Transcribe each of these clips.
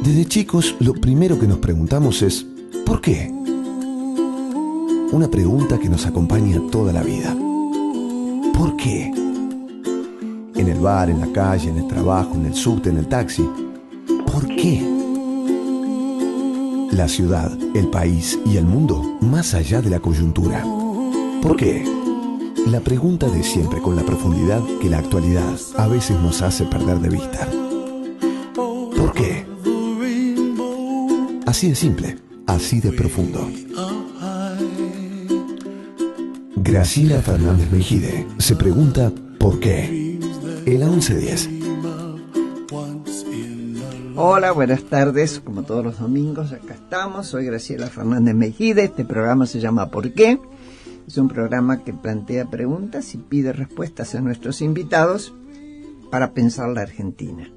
Desde chicos, lo primero que nos preguntamos es ¿por qué? Una pregunta que nos acompaña toda la vida. ¿Por qué? En el bar, en la calle, en el trabajo, en el subte, en el taxi. ¿Por qué? La ciudad, el país y el mundo, más allá de la coyuntura. ¿Por qué? La pregunta de siempre con la profundidad que la actualidad a veces nos hace perder de vista. ¿Por qué? Así de simple, así de profundo. Graciela Fernández Mejide se pregunta ¿por qué? El 1110. Hola, buenas tardes. Como todos los domingos, acá estamos. Soy Graciela Fernández Mejide. Este programa se llama ¿Por qué? Es un programa que plantea preguntas y pide respuestas a nuestros invitados para pensar la Argentina.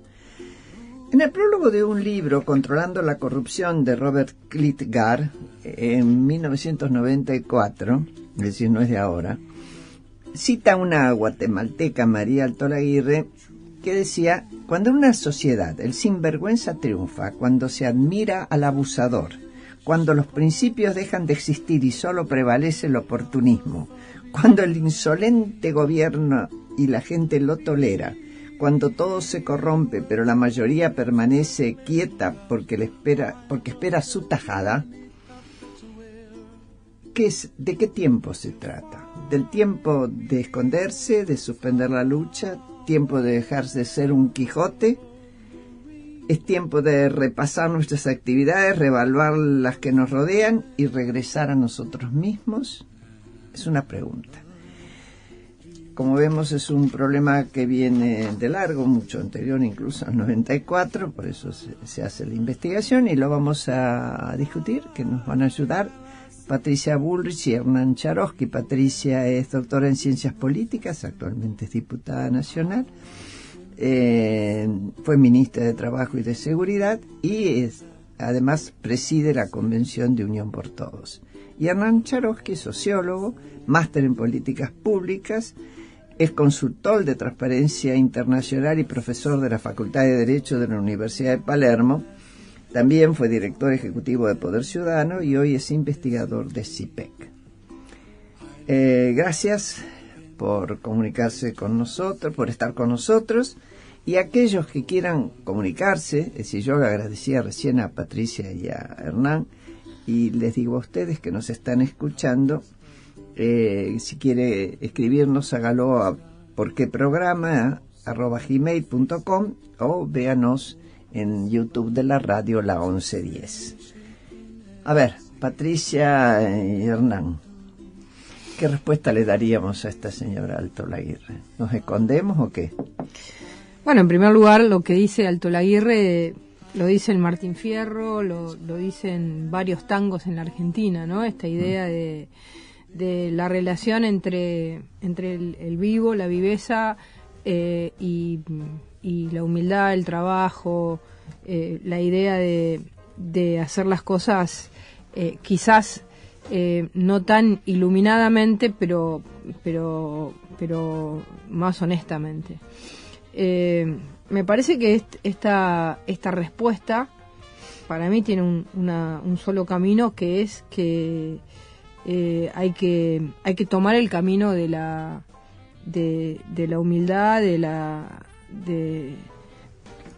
En el prólogo de un libro, Controlando la corrupción, de Robert Klitgar, en 1994, es decir, no es de ahora, cita a una guatemalteca, María Altolaguirre, que decía: cuando en una sociedad el sinvergüenza triunfa, cuando se admira al abusador, cuando los principios dejan de existir y solo prevalece el oportunismo, cuando el insolente gobierna y la gente lo tolera, cuando todo se corrompe pero la mayoría permanece quieta porque espera su tajada, ¿de qué tiempo se trata? ¿Del tiempo de esconderse, de suspender la lucha? ¿Tiempo de dejarse ser un Quijote? ¿Es tiempo de repasar nuestras actividades, reevaluar las que nos rodean y regresar a nosotros mismos? Es una pregunta. Como vemos, es un problema que viene de largo, mucho anterior, incluso al 94, por eso se hace la investigación y lo vamos a discutir, que nos van a ayudar Patricia Bullrich y Hernán Charoski. Patricia es doctora en Ciencias Políticas, actualmente es diputada nacional, fue ministra de Trabajo y de Seguridad y además preside la Convención de Unión por Todos. Y Hernán Charoski, sociólogo, máster en Políticas Públicas, es consultor de Transparencia Internacional y profesor de la Facultad de Derecho de la Universidad de Palermo. También fue director ejecutivo de Poder Ciudadano y hoy es investigador de CIPEC. Gracias por comunicarse con nosotros, por estar con nosotros. Y aquellos que quieran comunicarse, es decir, yo le agradecía recién a Patricia y a Hernán, y les digo a ustedes que nos están escuchando, si quiere escribirnos, hágalo a porqueprograma@gmail.com o véanos en YouTube de la radio La 1110. A ver, Patricia y Hernán, ¿qué respuesta le daríamos a esta señora Altolaguirre? ¿Nos escondemos o qué? Bueno, en primer lugar, lo que dice Altolaguirre lo dice el Martín Fierro, lo dicen varios tangos en la Argentina, ¿no? Esta idea de la relación entre el vivo, la viveza y la humildad, el trabajo, la idea de hacer las cosas quizás no tan iluminadamente, pero más honestamente. Me parece que esta respuesta para mí tiene un solo camino, que es que hay que tomar el camino de la humildad,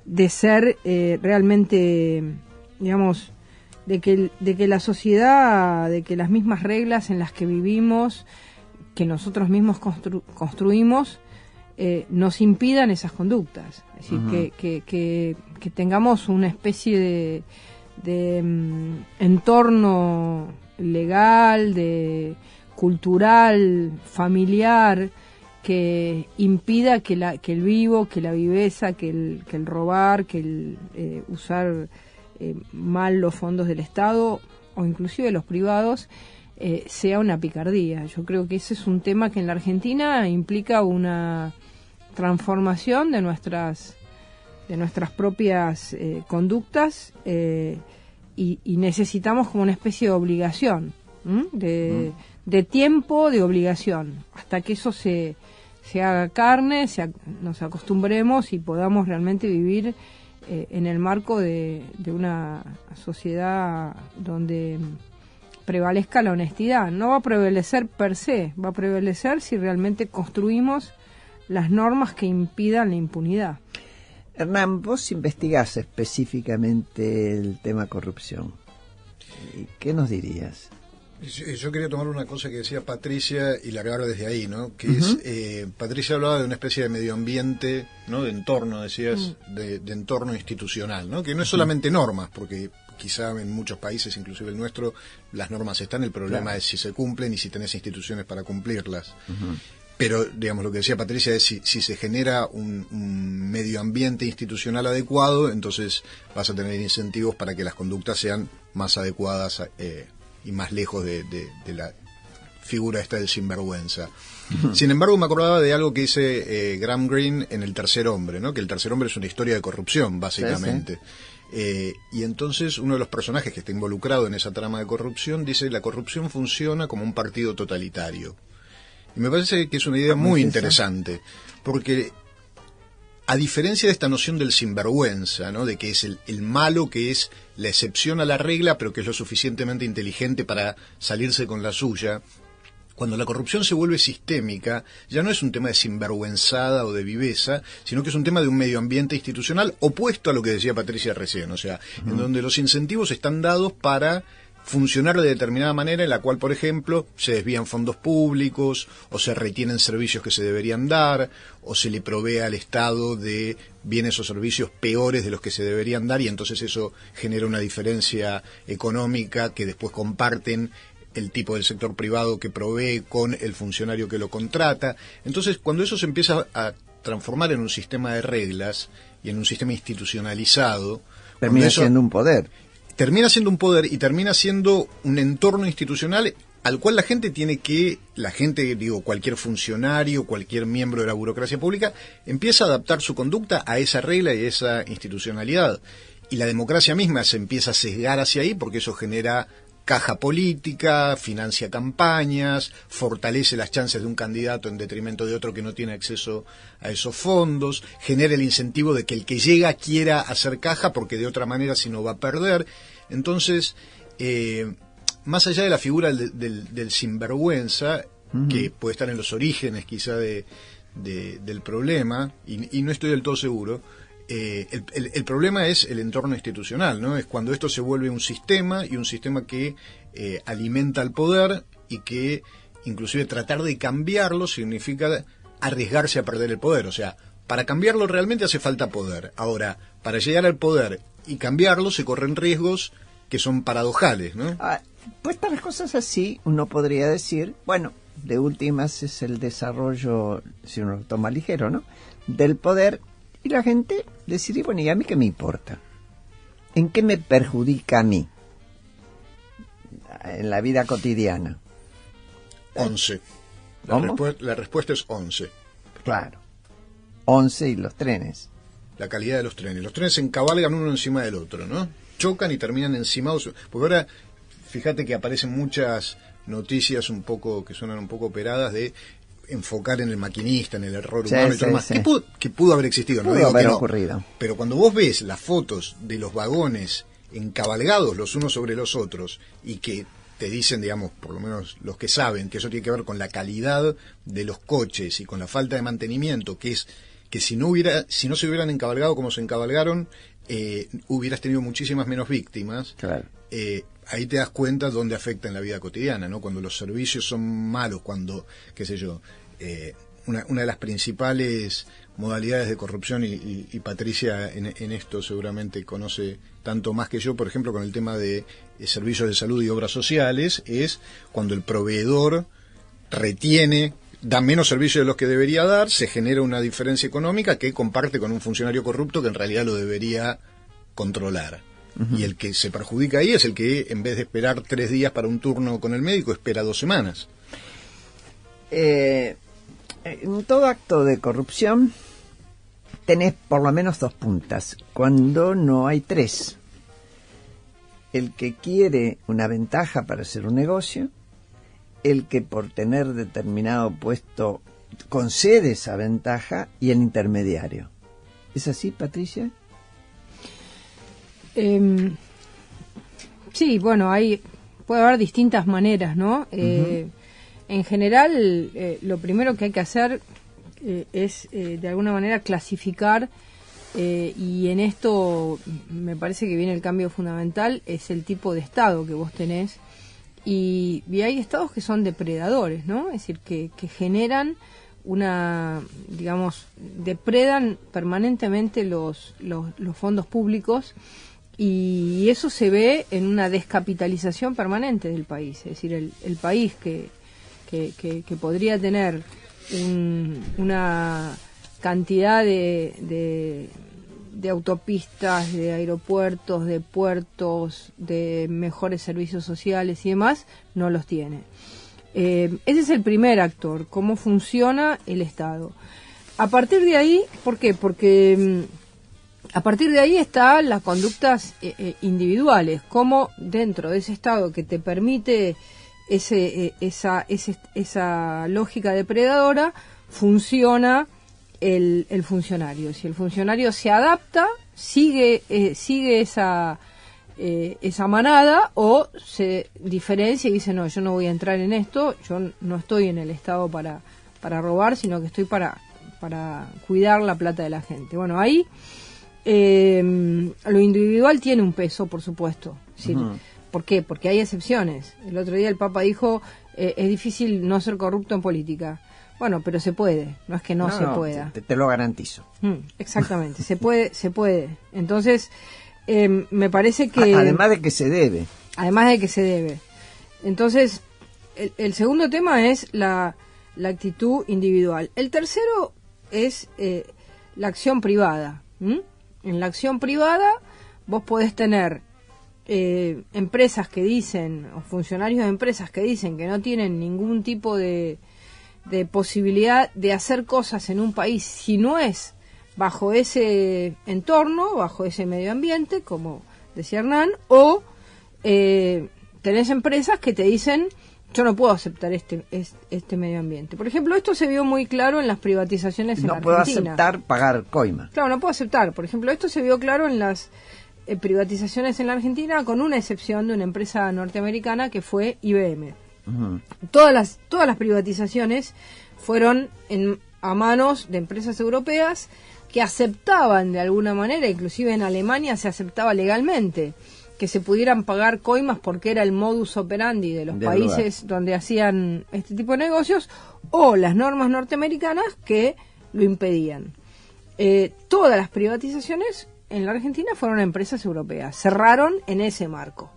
de ser realmente, digamos, de que la sociedad, de que las mismas reglas en las que vivimos, que nosotros mismos construimos, nos impidan esas conductas. Es decir, que tengamos una especie de entorno legal, de cultural, familiar, que impida que el vivo, que la viveza, que el robar, que el usar mal los fondos del Estado o inclusive los privados sea una picardía. Yo creo que ese es un tema que en la Argentina implica una transformación de nuestras propias conductas y necesitamos como una especie de obligación, de tiempo, de obligación, hasta que eso se se haga carne, nos acostumbremos y podamos realmente vivir en el marco de una sociedad donde prevalezca la honestidad. No va a prevalecer per se, va a prevalecer si realmente construimos las normas que impidan la impunidad. Hernán, vos investigás específicamente el tema corrupción. ¿Qué nos dirías? Yo quería tomar una cosa que decía Patricia y largar desde ahí, ¿no? Que es, Patricia hablaba de una especie de medio ambiente, ¿no? De entorno, decías, de entorno institucional, ¿no? Que no es solamente normas, porque quizá en muchos países, inclusive el nuestro, las normas están, el problema es si se cumplen y si tenés instituciones para cumplirlas. Pero, digamos, lo que decía Patricia es si se genera un medio ambiente institucional adecuado, entonces vas a tener incentivos para que las conductas sean más adecuadas y más lejos de la figura esta del sinvergüenza. Sin embargo, me acordaba de algo que dice Graham Greene en El tercer hombre, ¿no? Que El tercer hombre es una historia de corrupción, básicamente. Y entonces uno de los personajes que está involucrado en esa trama de corrupción dice: la corrupción funciona como un partido totalitario. Y me parece que es una idea muy interesante, porque a diferencia de esta noción del sinvergüenza, ¿no? De que es el malo, que es la excepción a la regla, pero que es lo suficientemente inteligente para salirse con la suya, cuando la corrupción se vuelve sistémica, ya no es un tema de sinvergüenzada o de viveza, sino que es un tema de un medio ambiente institucional opuesto a lo que decía Patricia recién, o sea, en donde los incentivos están dados para funcionar de determinada manera, en la cual, por ejemplo, se desvían fondos públicos, o se retienen servicios que se deberían dar, o se le provee al Estado de bienes o servicios peores de los que se deberían dar, y entonces eso genera una diferencia económica que después comparten el tipo del sector privado que provee con el funcionario que lo contrata. Entonces, cuando eso se empieza a transformar en un sistema de reglas y en un sistema institucionalizado, termina siendo un poder. Termina siendo un poder y termina siendo un entorno institucional al cual cualquier funcionario, cualquier miembro de la burocracia pública, empieza a adaptar su conducta a esa regla y a esa institucionalidad. Y la democracia misma se empieza a sesgar hacia ahí, porque eso genera caja política, financia campañas, fortalece las chances de un candidato en detrimento de otro que no tiene acceso a esos fondos, genera el incentivo de que el que llega quiera hacer caja porque de otra manera si no va a perder. Entonces, más allá de la figura del sinvergüenza, que puede estar en los orígenes quizá del problema, y no estoy del todo seguro, el problema es el entorno institucional, ¿no? Es cuando esto se vuelve un sistema, y un sistema que alimenta al poder, y que inclusive tratar de cambiarlo significa arriesgarse a perder el poder. O sea, para cambiarlo realmente hace falta poder. Ahora, para llegar al poder y cambiarlo se corren riesgos que son paradojales, ¿no? Puestas las cosas así, uno podría decir, bueno, de últimas es el desarrollo, si uno lo toma ligero, ¿no?, del poder. Y la gente decide, bueno, ¿y a mí qué me importa? ¿En qué me perjudica a mí? En la vida cotidiana. 11. La respuesta es 11. Claro. 11 y los trenes. La calidad de los trenes. Los trenes se encabalgan uno encima del otro, ¿no? Chocan y terminan encimados. Porque ahora, fíjate que aparecen muchas noticias un poco que suenan un poco operadas de enfocar en el maquinista, en el error humano y todo más, que pudo haber existido, no digo que no, ocurrido. Pero cuando vos ves las fotos de los vagones encabalgados los unos sobre los otros, y que te dicen, digamos, por lo menos los que saben, que eso tiene que ver con la calidad de los coches y con la falta de mantenimiento, que es que si no se hubieran encabalgado como se encabalgaron, hubieras tenido muchísimas menos víctimas. Claro. Ahí te das cuenta dónde afecta en la vida cotidiana, ¿no? Cuando los servicios son malos, cuando, qué sé yo, una de las principales modalidades de corrupción, y Patricia en esto seguramente conoce tanto más que yo, por ejemplo, con el tema de servicios de salud y obras sociales, es cuando el proveedor da menos servicios de los que debería dar, se genera una diferencia económica que comparte con un funcionario corrupto que en realidad lo debería controlar. Y el que se perjudica ahí es el que, en vez de esperar 3 días para un turno con el médico, espera 2 semanas. En todo acto de corrupción tenés por lo menos 2 puntas, cuando no hay 3. El que quiere una ventaja para hacer un negocio, el que por tener determinado puesto concede esa ventaja y el intermediario. ¿Es así, Patricia? Sí, bueno, puede haber distintas maneras, ¿no? En general, lo primero que hay que hacer es, de alguna manera, clasificar, y en esto me parece que viene el cambio fundamental, es el tipo de Estado que vos tenés. Y hay estados que son depredadores, ¿no? Es decir, que generan depredan permanentemente los fondos públicos, y eso se ve en una descapitalización permanente del país. Es decir, el país que podría tener una cantidad de autopistas, de aeropuertos, de puertos, de mejores servicios sociales y demás, no los tiene. Ese es el primer actor, cómo funciona el Estado. A partir de ahí, ¿por qué? Porque a partir de ahí están las conductas individuales, cómo dentro de ese Estado que te permite esa lógica depredadora, funciona el funcionario. Si el funcionario se adapta, sigue esa manada, o se diferencia y dice, no, yo no voy a entrar en esto, yo no estoy en el Estado para robar, sino que estoy para cuidar la plata de la gente. Bueno, ahí lo individual tiene un peso, por supuesto. ¿Sí? ¿Por qué? Porque hay excepciones. El otro día el Papa dijo, es difícil no ser corrupto en política. Bueno, pero se puede, no es que no se pueda. Te lo garantizo. Exactamente, se puede. Entonces, me parece que... Además de que se debe. Entonces, el segundo tema es la actitud individual. El tercero es la acción privada. En la acción privada vos podés tener empresas que dicen, o funcionarios de empresas que dicen que no tienen ningún tipo de posibilidad de hacer cosas en un país si no es bajo ese entorno, bajo ese medio ambiente, como decía Hernán, o tenés empresas que te dicen, yo no puedo aceptar este medio ambiente. Por ejemplo, esto se vio muy claro en las privatizaciones en Argentina. No puedo aceptar pagar coima. Claro, no puedo aceptar. Por ejemplo, esto se vio claro en las privatizaciones en la Argentina, con una excepción de una empresa norteamericana que fue IBM. Todas las privatizaciones fueron a manos de empresas europeas que aceptaban de alguna manera, inclusive en Alemania se aceptaba legalmente, que se pudieran pagar coimas porque era el modus operandi de los países donde hacían este tipo de negocios, o las normas norteamericanas que lo impedían. Todas las privatizaciones en la Argentina fueron empresas europeas, cerraron en ese marco.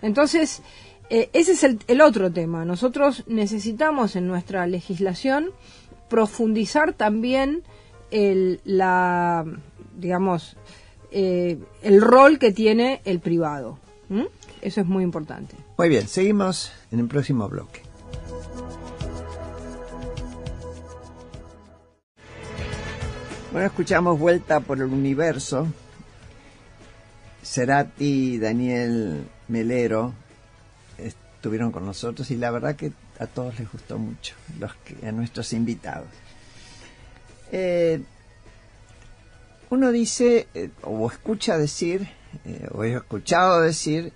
Entonces, ese es el otro tema. Nosotros necesitamos en nuestra legislación profundizar también el rol que tiene el privado. Eso es muy importante. Muy bien, seguimos en el próximo bloque. Bueno, escuchamos Vuelta por el Universo. Cerati y Daniel Melero estuvieron con nosotros y la verdad que a todos les gustó mucho, a nuestros invitados. Uno dice, o escucha decir, o he escuchado decir,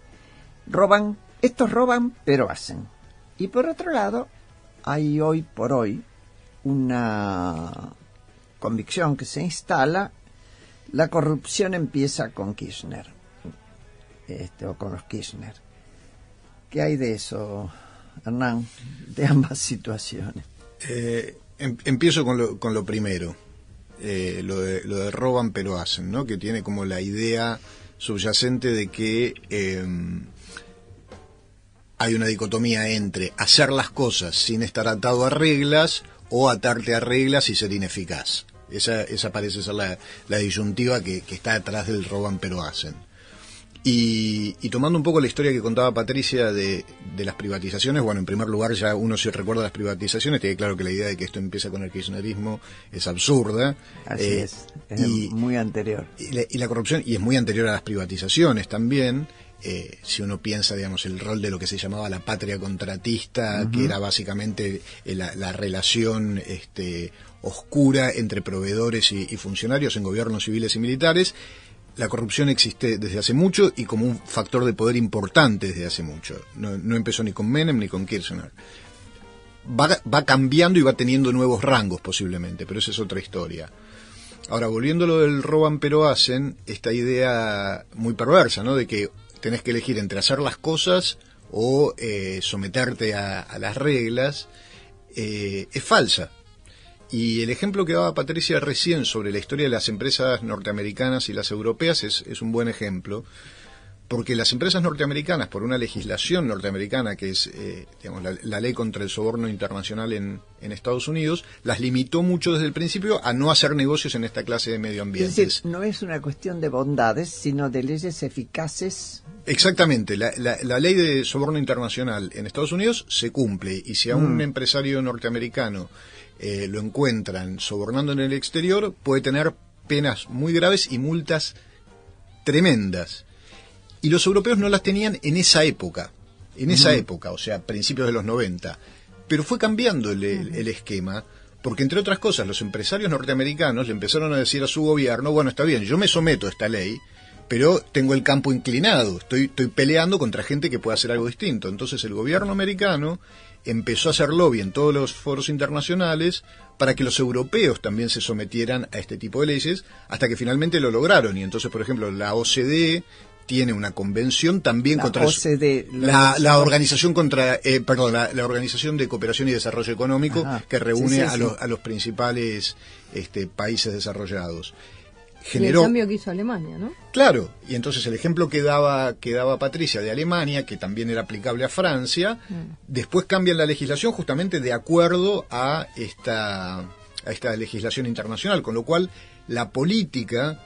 estos roban pero hacen. Y por otro lado, hay hoy por hoy una convicción que se instala: la corrupción empieza con Kirchner, o con los Kirchner. ¿Qué hay de eso, Hernán, de ambas situaciones? Empiezo con lo primero, lo de roban pero hacen, ¿no? Que tiene como la idea subyacente de que hay una dicotomía entre hacer las cosas sin estar atado a reglas o atarte a reglas y ser ineficaz. Esa parece ser la disyuntiva que está detrás del roban pero hacen. Y tomando un poco la historia que contaba Patricia de las privatizaciones, bueno, en primer lugar, ya uno se recuerda las privatizaciones, tiene claro que la idea de que esto empieza con el kirchnerismo es absurda. Así es muy anterior. Y la corrupción, y es muy anterior a las privatizaciones también, si uno piensa, digamos, el rol de lo que se llamaba la patria contratista, que era básicamente la relación oscura entre proveedores y funcionarios en gobiernos civiles y militares. La corrupción existe desde hace mucho y como un factor de poder importante desde hace mucho. No empezó ni con Menem ni con Kirchner. Va cambiando y va teniendo nuevos rangos posiblemente, pero esa es otra historia. Ahora, volviendo a lo del roban pero hacen, esta idea muy perversa, ¿no? De que tenés que elegir entre hacer las cosas o someterte a las reglas, es falsa. Y el ejemplo que daba Patricia recién sobre la historia de las empresas norteamericanas y las europeas es un buen ejemplo, porque las empresas norteamericanas, por una legislación norteamericana que es digamos, la ley contra el soborno internacional en Estados Unidos, las limitó mucho desde el principio a no hacer negocios en esta clase de medio ambiente. Es decir, no es una cuestión de bondades, sino de leyes eficaces. Exactamente, la ley de soborno internacional en Estados Unidos se cumple, y si a un empresario norteamericano lo encuentran sobornando en el exterior, puede tener penas muy graves y multas tremendas. Y los europeos no las tenían en esa época, o sea, principios de los 90. Pero fue cambiando el esquema, porque entre otras cosas los empresarios norteamericanos le empezaron a decir a su gobierno, bueno, está bien, yo me someto a esta ley, pero tengo el campo inclinado, estoy peleando contra gente que pueda hacer algo distinto. Entonces el gobierno americano empezó a hacer lobby en todos los foros internacionales para que los europeos también se sometieran a este tipo de leyes, hasta que finalmente lo lograron. Y entonces, por ejemplo, la OCDE tiene una convención también contra la organización contra la Organización de Cooperación y Desarrollo Económico, que reúne a los principales países desarrollados. Generó el cambio que hizo Alemania, ¿no? Claro, y entonces el ejemplo que daba Patricia de Alemania, que también era aplicable a Francia, después cambian la legislación justamente de acuerdo a esta legislación internacional, con lo cual la política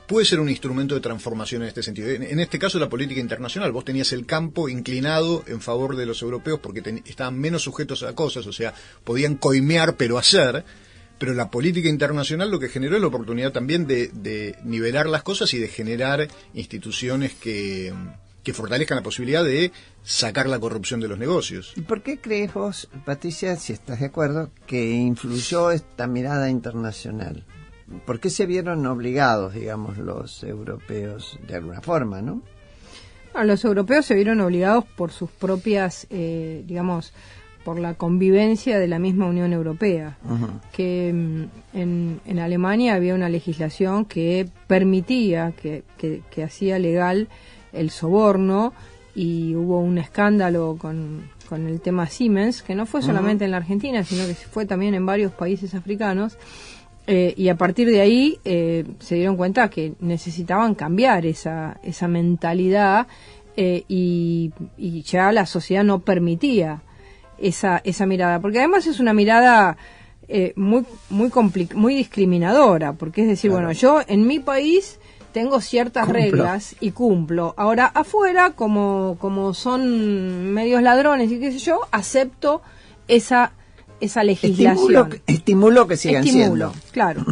puede ser un instrumento de transformación en este sentido. En este caso, la política internacional. Vos tenías el campo inclinado en favor de los europeos porque estaban menos sujetos a cosas, o sea, podían coimear pero hacer. Pero la política internacional lo que generó es la oportunidad también de nivelar las cosas y de generar instituciones que fortalezcan la posibilidad de sacar la corrupción de los negocios. ¿Y por qué crees vos, Patricia, si estás de acuerdo, que influyó esta mirada internacional? ¿Por qué se vieron obligados, digamos, los europeos de alguna forma, no? Bueno, los europeos se vieron obligados por sus propias, digamos, por la convivencia de la misma Unión Europea, que en Alemania había una legislación que permitía, que hacía legal el soborno, y hubo un escándalo con el tema Siemens, que no fue solamente en la Argentina, sino que fue también en varios países africanos, y a partir de ahí se dieron cuenta que necesitaban cambiar esa mentalidad, y ya la sociedad no permitía esa mirada, porque además es una mirada muy discriminadora, porque es decir, claro, bueno, yo en mi país tengo ciertas reglas y cumplo. Ahora, afuera, como son medios ladrones y qué sé yo, acepto esa legislación. Estimulo que sigan siendo. Claro.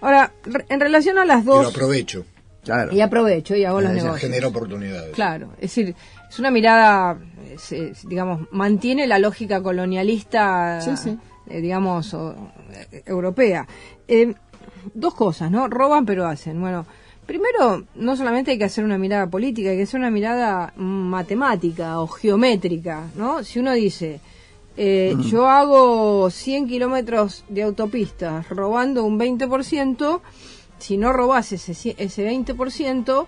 Ahora, en relación a las dos... Y lo aprovecho. Claro. Y aprovecho y hago los negocios. Genera oportunidades. Claro, es decir, es una mirada, digamos, mantiene la lógica colonialista, digamos, europea. Dos cosas, ¿no? Roban pero hacen. Bueno, primero, no solamente hay que hacer una mirada política, hay que hacer una mirada matemática o geométrica, ¿no? Si uno dice, yo hago 100 kilómetros de autopistas robando un 20%, si no robase ese 20%,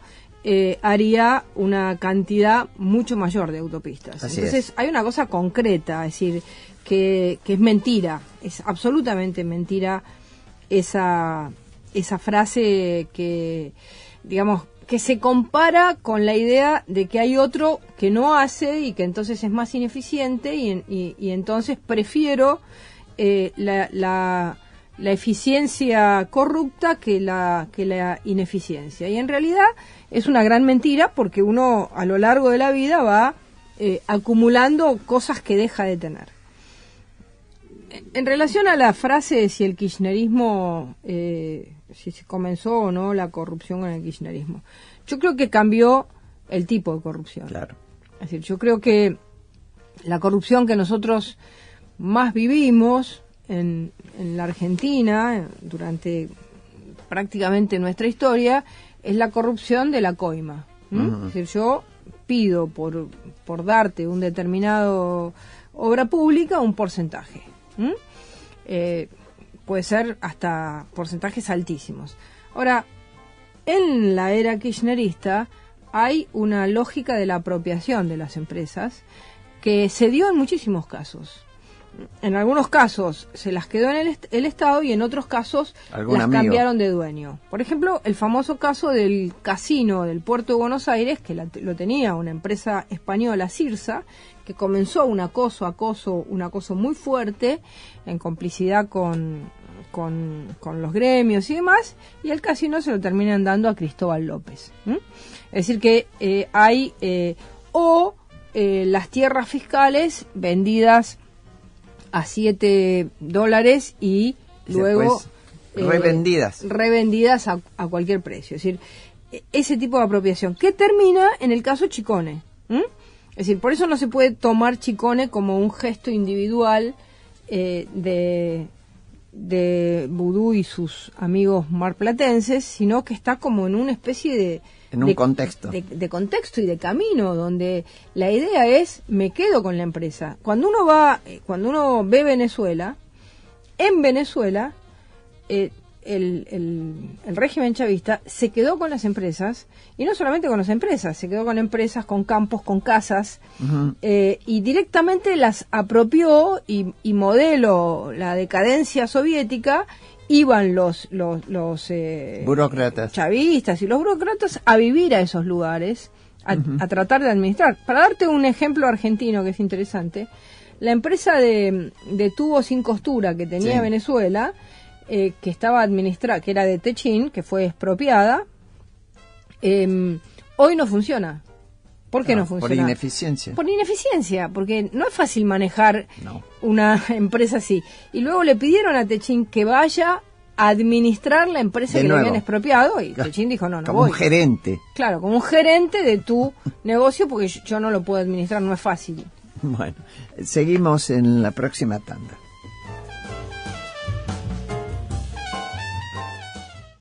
haría una cantidad mucho mayor de autopistas. Entonces hay una cosa concreta, es decir, que es mentira, es absolutamente mentira esa frase que, digamos, que se compara con la idea de que hay otro que no hace y que entonces es más ineficiente y entonces prefiero la eficiencia corrupta que la ineficiencia. Y en realidad es una gran mentira, porque uno a lo largo de la vida va acumulando cosas que deja de tener. En relación a la frase de si el kirchnerismo, si se comenzó o no la corrupción con el kirchnerismo, yo creo que cambió el tipo de corrupción. Claro. Es decir, yo creo que la corrupción que nosotros más vivimos en la Argentina durante prácticamente nuestra historia es la corrupción de la coima. Es decir, yo pido por darte un determinado obra pública un porcentaje. Puede ser hasta porcentajes altísimos. Ahora, en la era kirchnerista hay una lógica de la apropiación de las empresas que se dio en muchísimos casos. En algunos casos se las quedó en el Estado y en otros casos las cambiaron de dueño. Por ejemplo, el famoso caso del casino del Puerto de Buenos Aires, que lo tenía una empresa española, Cirsa, que comenzó un acoso muy fuerte en complicidad con los gremios y demás, y el casino se lo terminan dando a Cristóbal López. Es decir que hay las tierras fiscales vendidas a $7 y luego revendidas a cualquier precio. Es decir, ese tipo de apropiación que termina en el caso Chicone. Es decir, por eso no se puede tomar Chicone como un gesto individual de Vudú y sus amigos marplatenses, sino que está como en una especie de contexto y de camino, donde la idea es, me quedo con la empresa. Cuando uno ve Venezuela, en Venezuela el régimen chavista se quedó con las empresas, y no solamente con las empresas, se quedó con empresas, con campos, con casas, y directamente las apropió y modelo la decadencia soviética. Iban los burócratas chavistas y los burócratas a vivir a esos lugares, a tratar de administrar. Para darte un ejemplo argentino que es interesante, la empresa de tubos sin costura que tenía Venezuela, que estaba administrada, que era de Techín, que fue expropiada, hoy no funciona. ¿Por qué no funciona? Por ineficiencia. Por ineficiencia, porque no es fácil manejar una empresa así. Y luego le pidieron a Techín que vaya a administrar la empresa que le habían expropiado, y Techín dijo, no como voy. Un gerente. Claro, como un gerente de tu negocio, porque yo no lo puedo administrar, no es fácil. Bueno, seguimos en la próxima tanda.